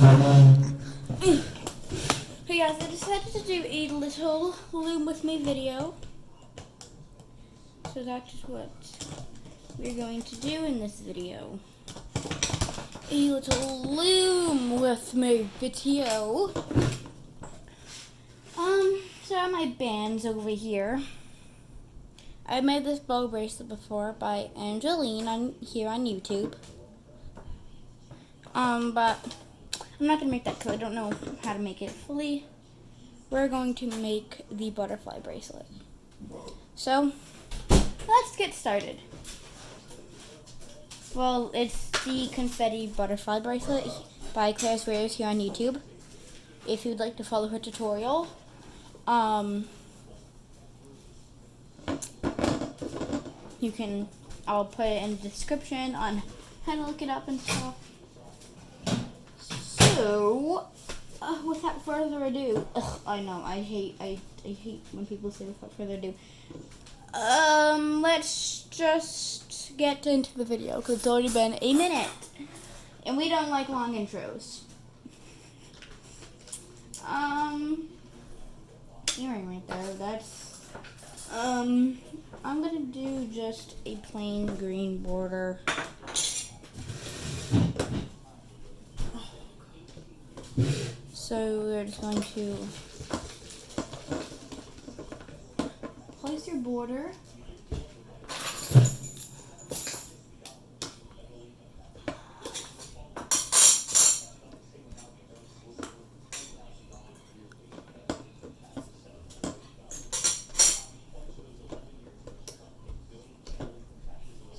Hey guys, I decided to do a little loom with me video. So that's what we're going to do in this video. A little loom with me video. So I have my bands over here. I made this bow bracelet before by Angeline here on YouTube. But I'm not gonna make that because I don't know how to make it fully. We're going to make the butterfly bracelet. So let's get started. Well, it's the confetti butterfly bracelet by Claire's Wares here on YouTube. If you'd like to follow her tutorial, you can. I'll put it in the description on how to look it up and stuff. So, without further ado, I know I hate when people say without further ado. Let's just get into the video because it's already been a minute, and we don't like long intros. Earring right there. That's I'm gonna do just a plain green border. So we're just going to place your border.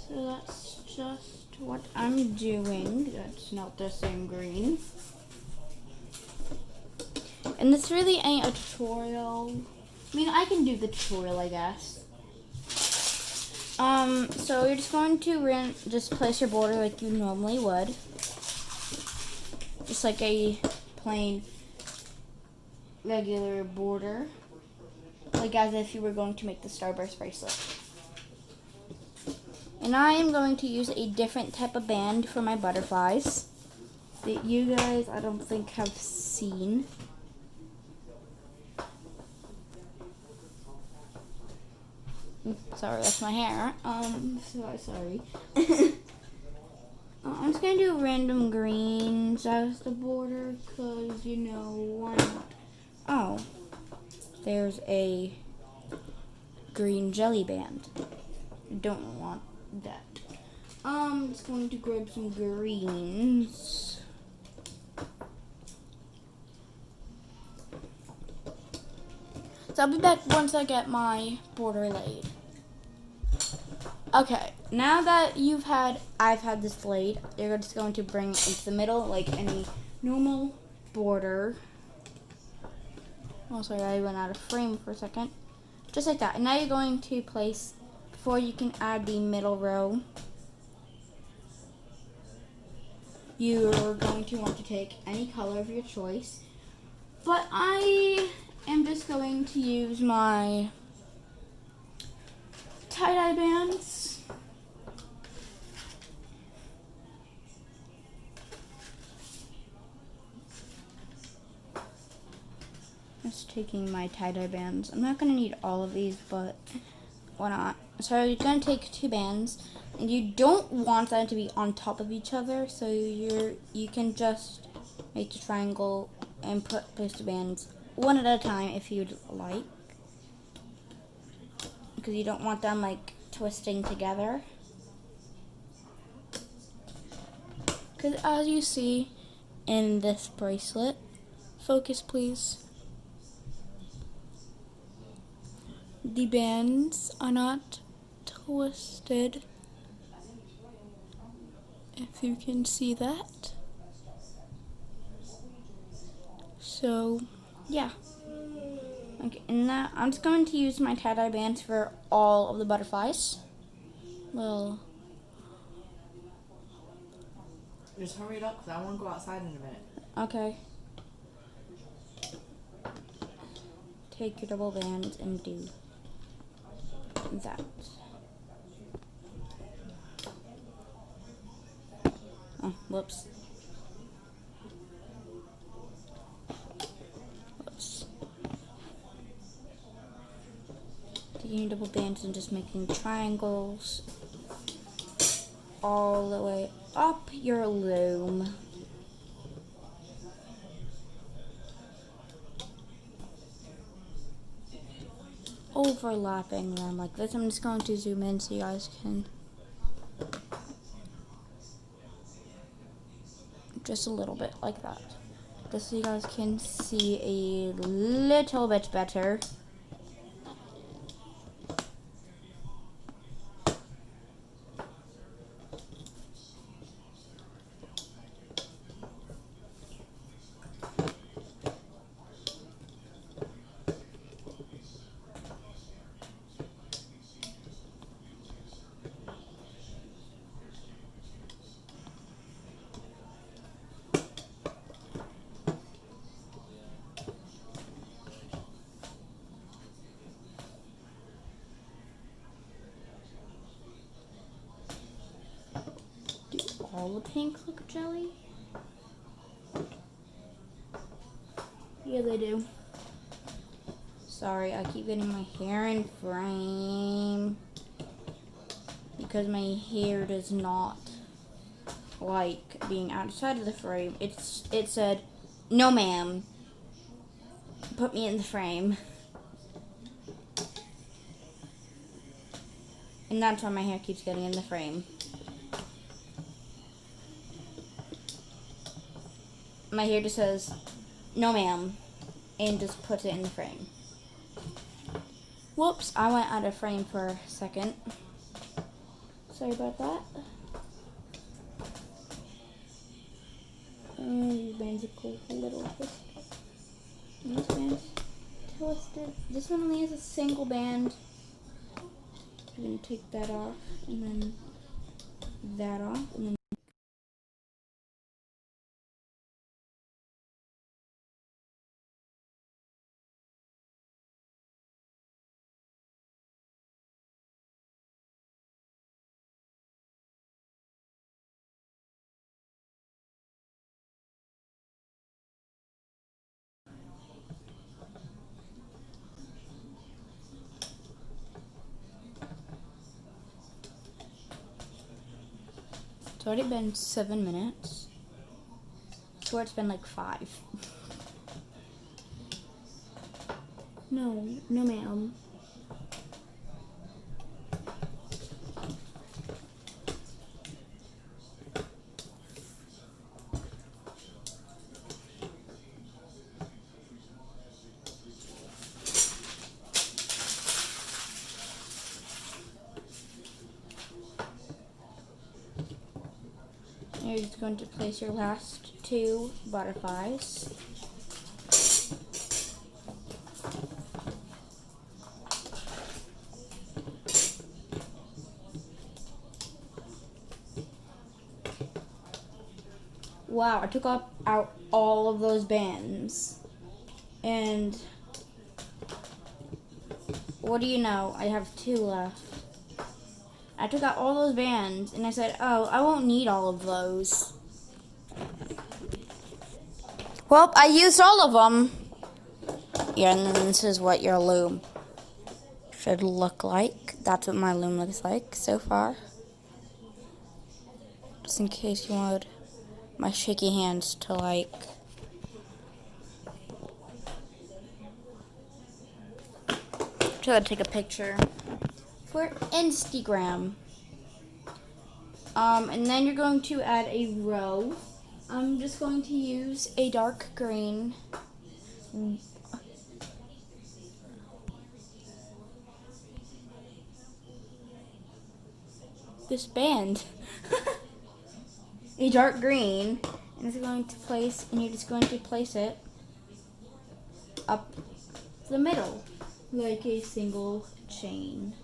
So that's just what I'm doing. That's not the same green. And this really ain't a tutorial. I mean, I can do the tutorial, I guess. So you're just going to just place your border like you normally would. Just like a plain, regular border. Like as if you were going to make the Starburst bracelet. And I am going to use a different type of band for my butterflies that you guys, I don't think, have seen. Sorry, that's my hair. Sorry. I'm just gonna do random greens as the border, cause you know why not? Oh, there's a green jelly band. Don't want that. I'm just going to grab some greens. So I'll be back once I get my border laid. Okay, now that I've had this laid, you're just going to bring it into the middle like any normal border. Oh, sorry, I went out of frame for a second. Just like that. And now you're going to place, before you can add the middle row, you're going to want to take any color of your choice. But I am just going to use my tie-dye bands. Just taking my tie-dye bands. I'm not going to need all of these, but why not? So you're going to take two bands, and you don't want them to be on top of each other, so you can just make the triangle and place the bands one at a time if you'd like, because you don't want them like twisting together. Because as you see in this bracelet, focus please, the bands are not twisted, if you can see that. So yeah. Okay, and now I'm just going to use my tie-dye bands for all of the butterflies. Well, just hurry it up because I want to go outside in a minute. Okay. Take your double bands and do that. Oh, whoops. taking double bands and just making triangles all the way up your loom. Overlapping them like this. I'm just going to zoom in so you guys can, just a little bit like that, just so you guys can see a little bit better. All the pink look jelly? Yeah, they do. Sorry, I keep getting my hair in frame because my hair does not like being outside of the frame. It said, "No, ma'am. Put me in the frame." And that's why my hair keeps getting in the frame. My hair just says, "No, ma'am," and just puts it in the frame. Whoops, I went out of frame for a second. Sorry about that. These bands are cool. A little twist. And this band's twisted. This one only has a single band. I'm going to take that off, and then that off, and then it's already been 7 minutes. I swear it's been like 5. No, no ma'am. You're just going to place your last 2 butterflies. Wow, I took out all of those bands. And what do you know? I have 2 left. I took out all those bands and I said, oh, I won't need all of those. Well, I used all of them. Yeah, and then this is what your loom should look like. That's what my loom looks like so far. Just in case you wanted my shaky hands to like. Try to take a picture for Instagram. And then you're going to add a row. I'm just going to use a dark green. This band. A dark green. And it's going to place, and you're just going to place it up the middle like a single chain.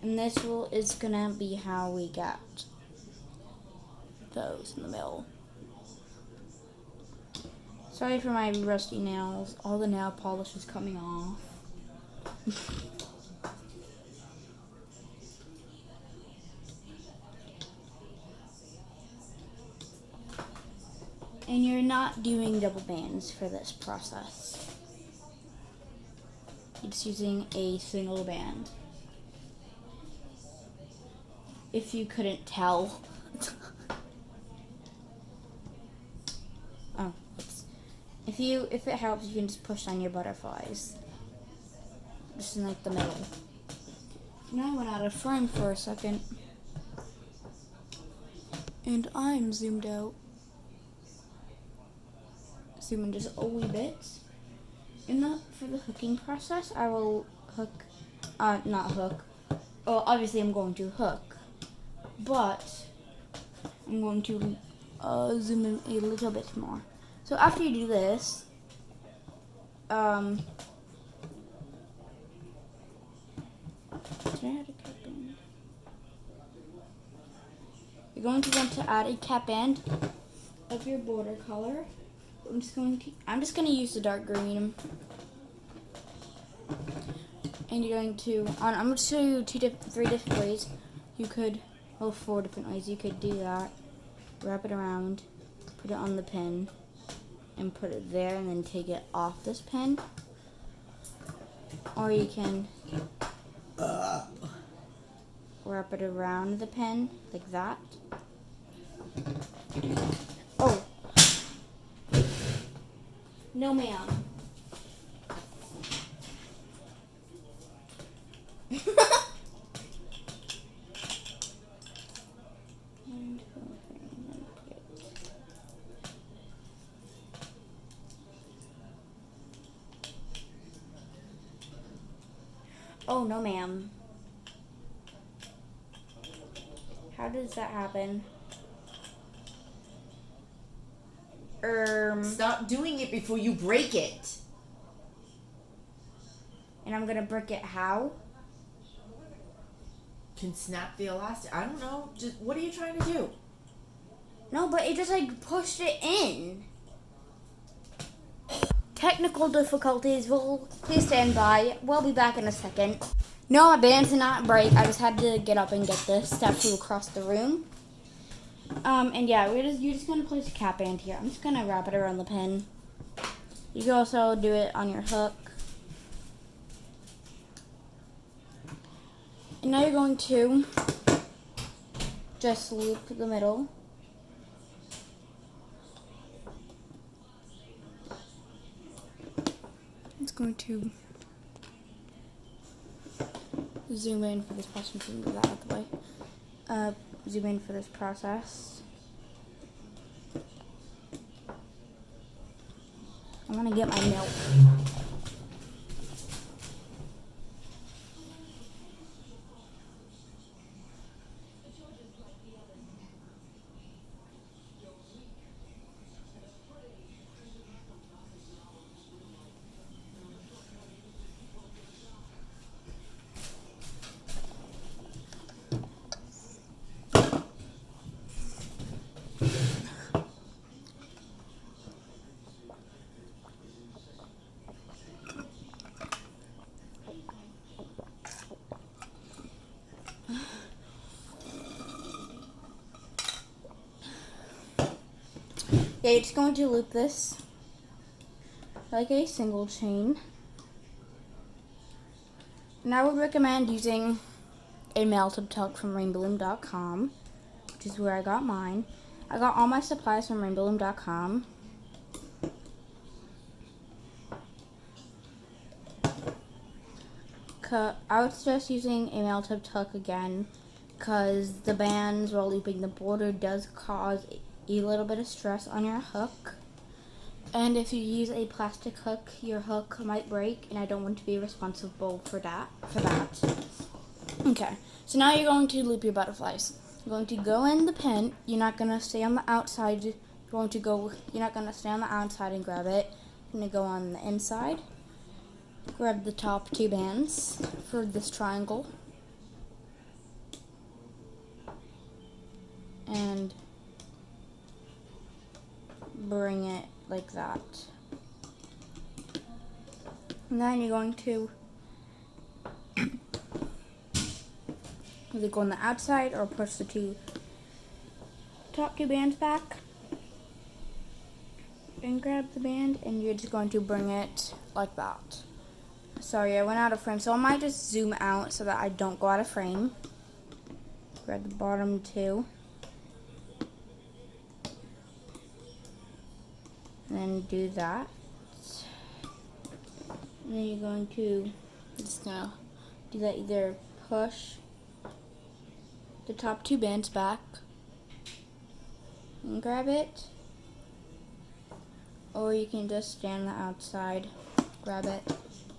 And this is gonna be how we get those in the middle. Sorry for my rusty nails. All the nail polish is coming off. And you're not doing double bands for this process. It's using a single band. If you couldn't tell. Oh, oops. If it helps, you can just push on your butterflies. Just in like the middle. Now I went out of frame for a second. And I'm zoomed out. Zoom in just a wee bit. For the hooking process, I will not hook. Well, obviously I'm going to hook, but I'm going to zoom in a little bit more. So after you do this, did I add a cap band? You're going to want to add a cap band of your border color. I'm just going to use the dark green. And you're going to, I'm going to show you three different ways. You could, well, 4 different ways. You could do that, wrap it around, put it on the pin, and put it there, and then take it off this pin. Or you can wrap it around the pin, like that. Oh. No, ma'am. Oh, no, ma'am. How does that happen? Stop doing it before you break it. And I'm gonna break it how? Can snap the elastic. I don't know. Just what are you trying to do? No, but it just like pushed it in. Technical difficulties. Please stand by. We'll be back in a second. No, my band did not break. I just had to get up and get this. Step flew across the room. And yeah, you're just gonna place a cap band here. I'm just gonna wrap it around the pin. You can also do it on your hook. And now you're going to just loop the middle. It's going to zoom in for this process. Move that out of the way. Zoom in for this process. I'm gonna get my milk. Yeah, you're just going to loop this like a single chain. And I would recommend using a melted tuck from rainbowloom.com, which is where I got mine. I got all my supplies from rainbowloom.com. I would suggest using a melted tuck again, because the bands while looping the border does cause a little bit of stress on your hook. And if you use a plastic hook, your hook might break, and I don't want to be responsible for that. Okay, so now you're going to loop your butterflies. You're going to go in the pin. You're not going to stay on the outside. You're not going to stay on the outside and grab it. You're going to go on the inside. Grab the top 2 bands for this triangle. And bring it like that. And then you're going to either go on the outside or push the top 2 bands back and grab the band, and you're just going to bring it like that. Sorry, I went out of frame, so I might just zoom out so that I don't go out of frame. Grab the bottom two. And then do that. And then you're going to, just gonna do that, either push the top two bands back and grab it, or you can just stand on the outside, grab it,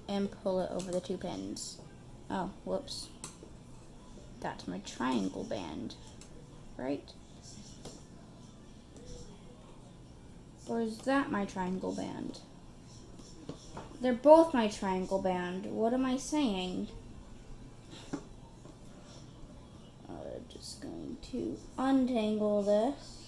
and pull it over the two pins. Oh, whoops. That's my triangle band, right? Or is that my triangle band? They're both my triangle band. What am I saying? Just going to untangle this.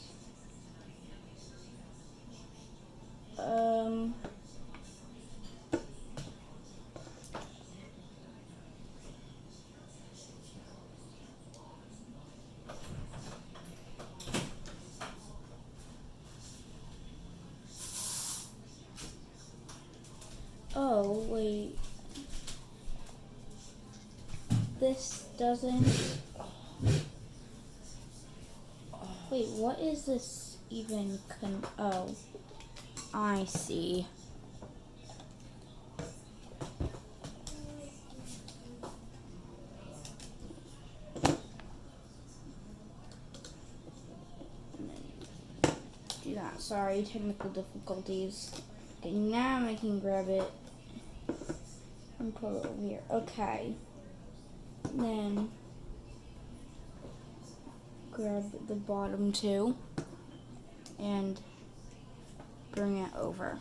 Oh, wait. This doesn't... Wait, what is this even oh, I see. Do that. Sorry, technical difficulties. Okay, now I can grab it and pull it over here. Okay. Then grab the bottom two and bring it over.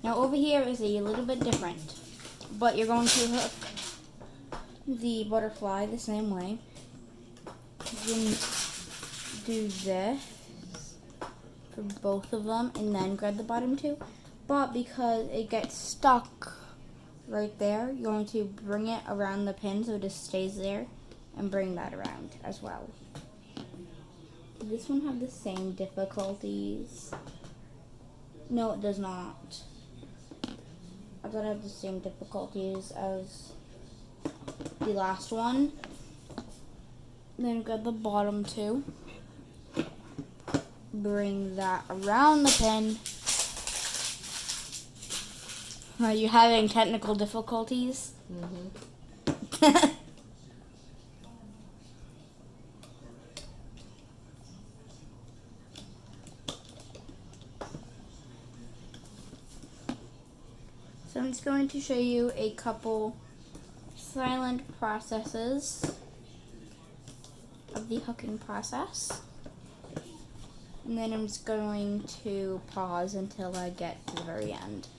Now over here is a little bit different, but you're going to hook the butterfly the same way. Then do this for both of them and then grab the bottom two. But because it gets stuck right there, you're going to bring it around the pin so it just stays there and bring that around as well. Does this one have the same difficulties? No, it does not. I thought it had the same difficulties as the last one. Then grab the bottom two. Bring that around the pin. Are you having technical difficulties? Mm-hmm. So I'm just going to show you a couple silent processes of the hooking process. And then I'm just going to pause until I get to the very end.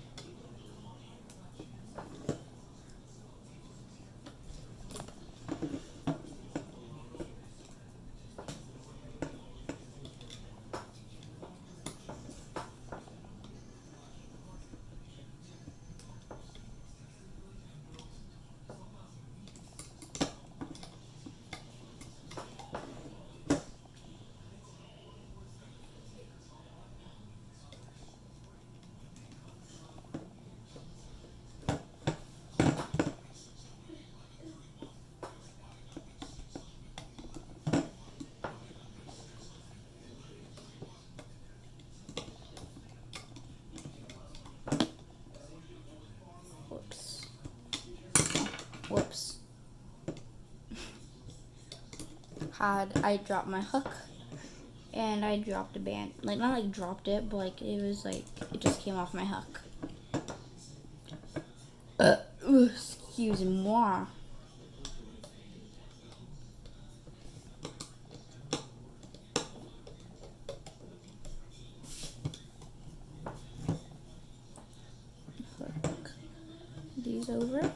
Whoops. I dropped my hook and I dropped a band. Like, not like dropped it, but like it was like it just came off my hook. Excuse moi. Hook these over.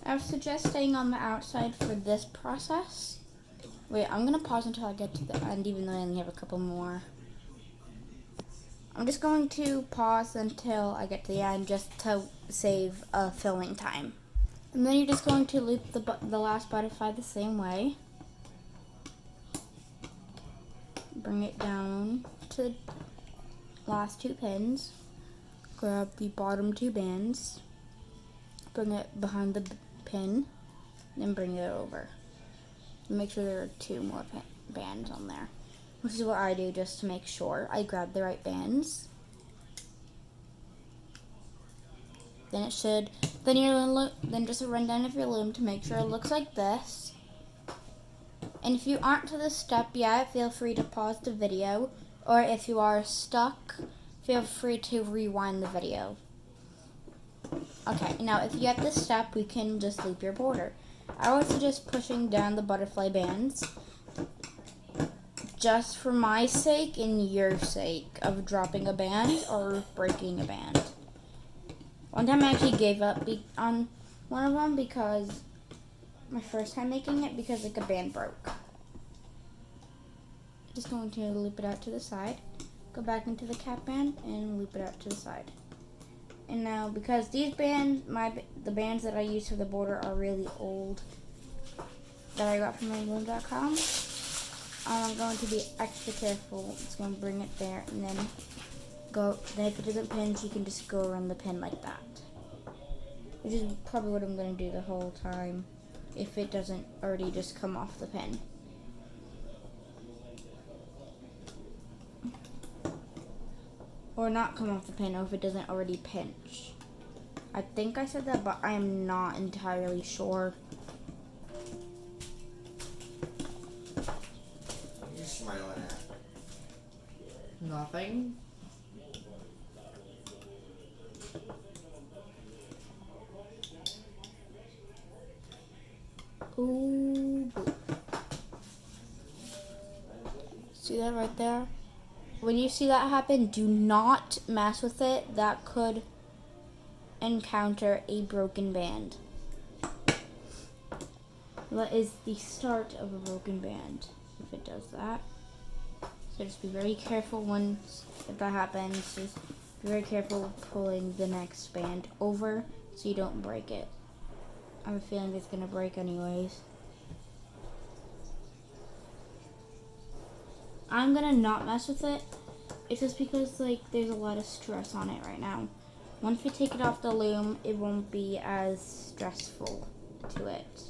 I would suggest staying on the outside for this process. Wait, I'm gonna pause until I get to the end, even though I only have a couple more. I'm just going to pause until I get to the end just to save filling time. And then you're just going to loop the last butterfly the same way. Bring it down to the last 2 pins. Grab the bottom 2 bands. Bring it behind the pin. Then bring it over. Make sure there are 2 more bands on there. Which is what I do just to make sure I grab the right bands. Then it should, then just run down of your loom to make sure it looks like this. And if you aren't to this step yet, feel free to pause the video. Or if you are stuck, feel free to rewind the video. Okay, now if you get this step, we can just loop your border. I would suggest pushing down the butterfly bands just for my sake and your sake of dropping a band or breaking a band. One time I actually gave up on one of them because my first time making it because like a band broke. Just going to loop it out to the side, go back into the cap band and loop it out to the side. And now because these bands, the bands that I use for the border are really old that I got from loom.com, I'm going to be extra careful. It's going to bring it there and then then if it doesn't pinch, you can just go around the pin like that. Which is probably what I'm going to do the whole time if it doesn't already just come off the pin. Or not come off the pin, or if it doesn't already pinch. I think I said that, but I am not entirely sure. What are you smiling at? Nothing. Ooh. See that right there? When you see that happen, do not mess with it. That could encounter a broken band. That is the start of a broken band if it does that. So just be very careful if that happens. Just be very careful pulling the next band over so you don't break it. I have a feeling it's going to break anyways. I'm going to not mess with it. It's just because there's a lot of stress on it right now. Once we take it off the loom, it won't be as stressful to it.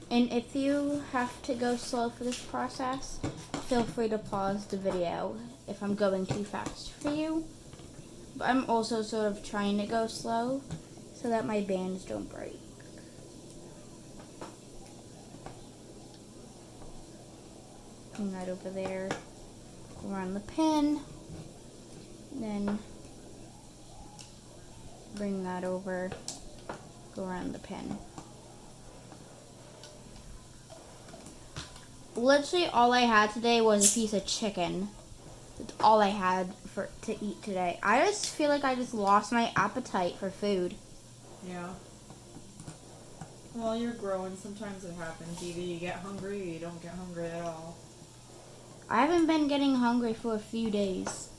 And if you have to go slow for this process, feel free to pause the video if I'm going too fast for you. But I'm also sort of trying to go slow so that my bands don't break. Bring that over there, go around the pin, then bring that over, go around the pin. Literally all I had today was a piece of chicken. That's all I had to eat today. I just feel like I just lost my appetite for food. Yeah. While you're growing, sometimes it happens. Either you get hungry or you don't get hungry at all. I haven't been getting hungry for a few days.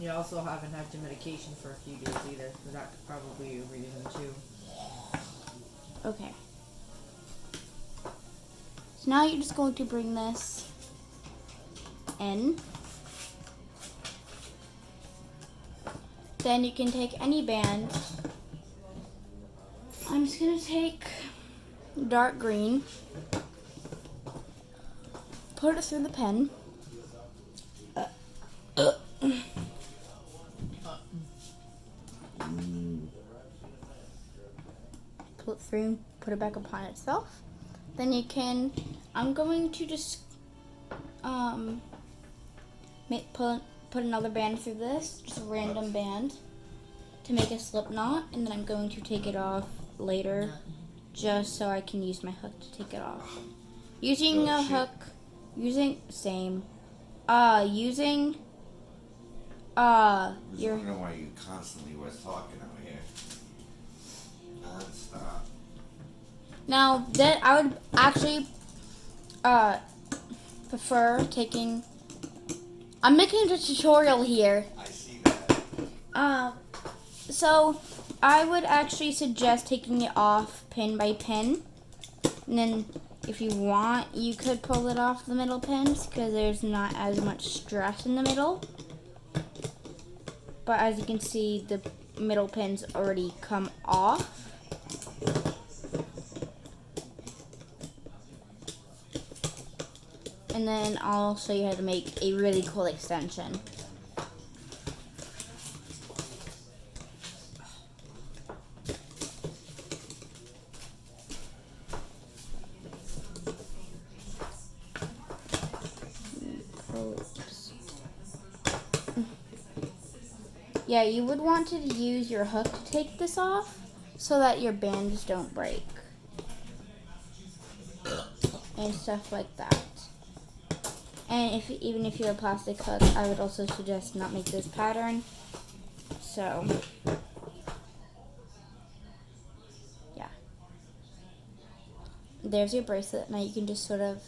You also haven't had your medication for a few days either, so that could probably be a reason too. Okay. So now you're just going to bring this in. Then you can take any band. I'm just going to take dark green, put it through the pen. Pull it through, put it back upon itself. Then you can, I'm going to just put another band through this, just a random band to make a slip knot, and then I'm going to take it off later just so I can use my hook to take it off. Using a hook, using I was your wondering why you constantly was talking out here. Non-stop. now that I would actually prefer taking. I'm making a tutorial here. I So I would actually suggest taking it off pin by pin. And then if you want, you could pull it off the middle pins because there's not as much stress in the middle. But as you can see, the middle pins already come off. And then I'll show you how to make a really cool extension. Yeah, you would want to use your hook to take this off so that your bands don't break and stuff like that. And even if you're a plastic hook, I would also suggest not make this pattern. So, yeah. There's your bracelet. Now you can just sort of,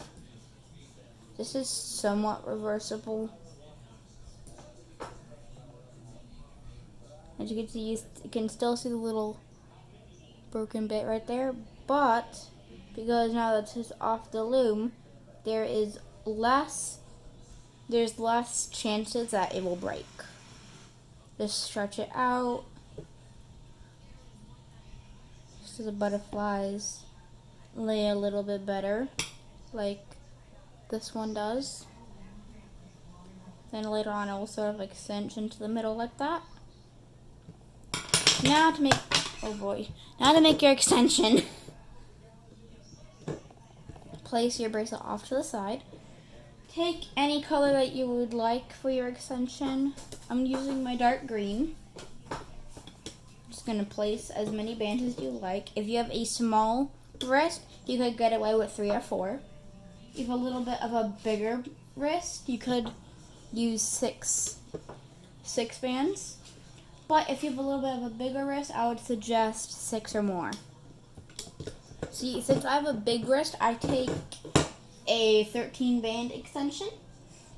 this is somewhat reversible. As you can see, you can still see the little broken bit right there, but because now that it's off the loom, there's less chances that it will break. Just stretch it out, just so the butterflies lay a little bit better, like this one does. Then later on, it will sort of like cinch into the middle like that. Now to make, oh boy, now to make your extension. Place your bracelet off to the side. Take any color that you would like for your extension. I'm using my dark green. Just gonna place as many bands as you like. If you have a small wrist, you could get away with 3 or 4. If you have a little bit of a bigger wrist, you could use six bands. But if you have a little bit of a bigger wrist, I would suggest 6 or more. See, since I have a big wrist, I take a 13 band extension.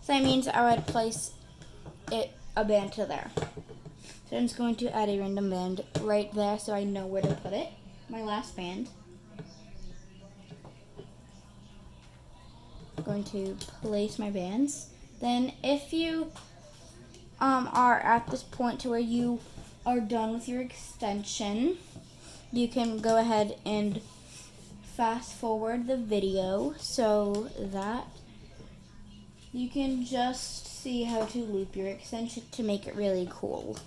So that means I would place a band to there. So I'm just going to add a random band right there so I know where to put it. My last band. I'm going to place my bands. Then if you are at this point to where you are done with your extension, you can go ahead and fast forward the video so that you can just see how to loop your extension to make it really cool.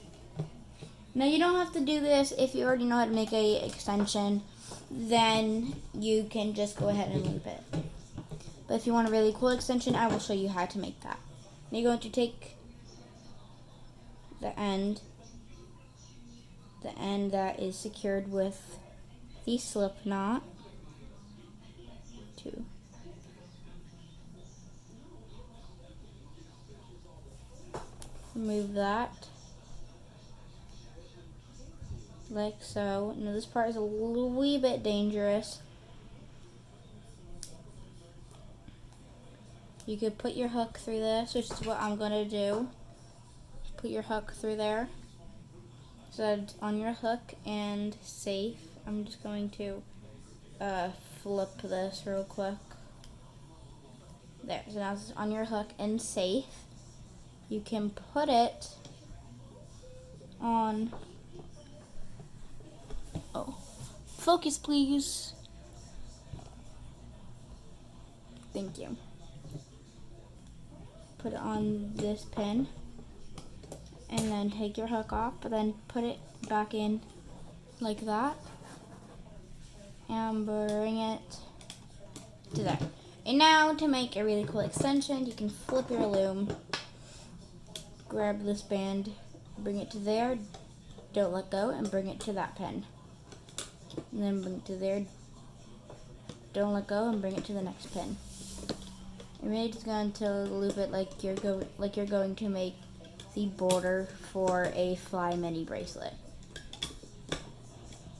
Now you don't have to do this if you already know how to make a extension, then you can just go ahead and loop it. But if you want a really cool extension, I will show you how to make that. Now you're going to take the end that is secured with the slip knot. Remove that like so. Now this part is a wee bit dangerous. You could put your hook through this, which is what I'm gonna do. Put your hook through there so that it's on your hook and safe. I'm just going to flip this real quick. There, so now it's on your hook and safe. You can put it on, oh, focus please. Thank you. Put it on this pin and then take your hook off, but then put it back in like that and bring it to there. And now to make a really cool extension, you can flip your loom, grab this band, bring it to there, don't let go, and bring it to that pin. And then bring it to there, don't let go, and bring it to the next pin. And really just going to loop it like you're going to make the border for a fly mini bracelet.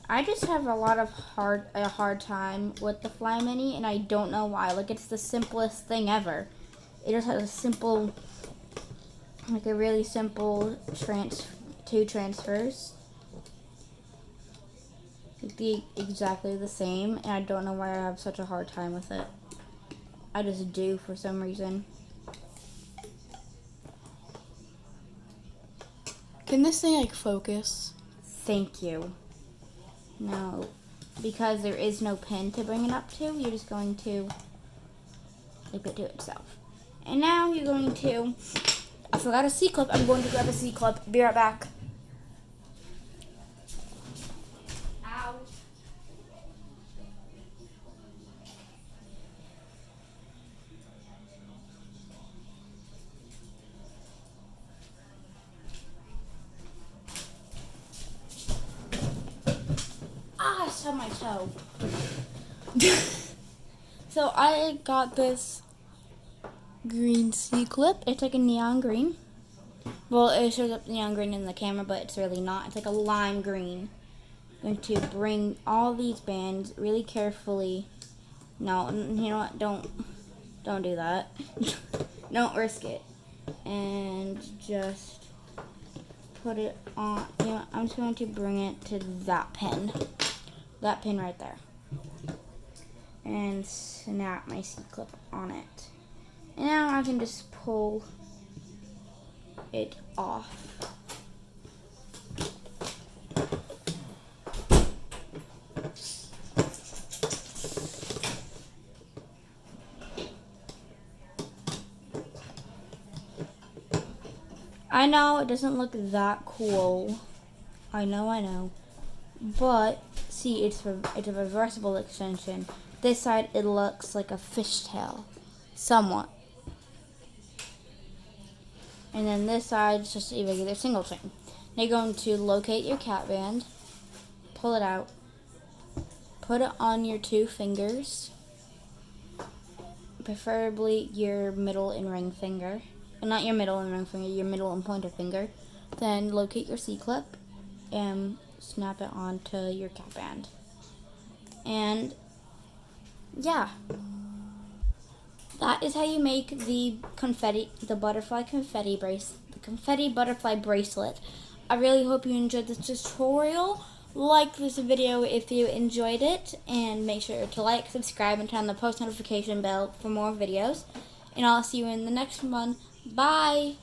I just have a hard time with the fly mini, and I don't know why. Like, it's the simplest thing ever. It just has a simple, like a really simple 2 transfers. Exactly the same, and I don't know why I have such a hard time with it. I just do for some reason. Can this thing like focus? Thank you. No, because there is no pin to bring it up to, you're just going to leave it to itself. And now you're going to, I forgot a C-clip, I'm going to grab a C-clip, be right back. Ow. I stubbed my toe. So I got this green C-clip. It's like a neon green. Well, it shows up neon green in the camera, but it's really not. It's like a lime green. I'm going to bring all these bands really carefully. No, you know what? Don't do that. Don't risk it. And just put it on. You know, I'm just going to bring it to that pin. That pin right there. And snap my C-clip on it. And now I can just pull it off. I know it doesn't look that cool. I know. But see, it's a reversible extension. This side it looks like a fishtail, somewhat. And then this side is just a regular single chain. Now you're going to locate your cat band, pull it out, put it on your 2 fingers, preferably your middle and ring finger. Well, not your middle and ring finger, your middle and pointer finger. Then locate your C-clip and snap it onto your cat band. And yeah. That is how you make the butterfly confetti butterfly bracelet. I really hope you enjoyed this tutorial. Like this video if you enjoyed it, and make sure to like, subscribe, and turn on the post notification bell for more videos. And I'll see you in the next one. Bye!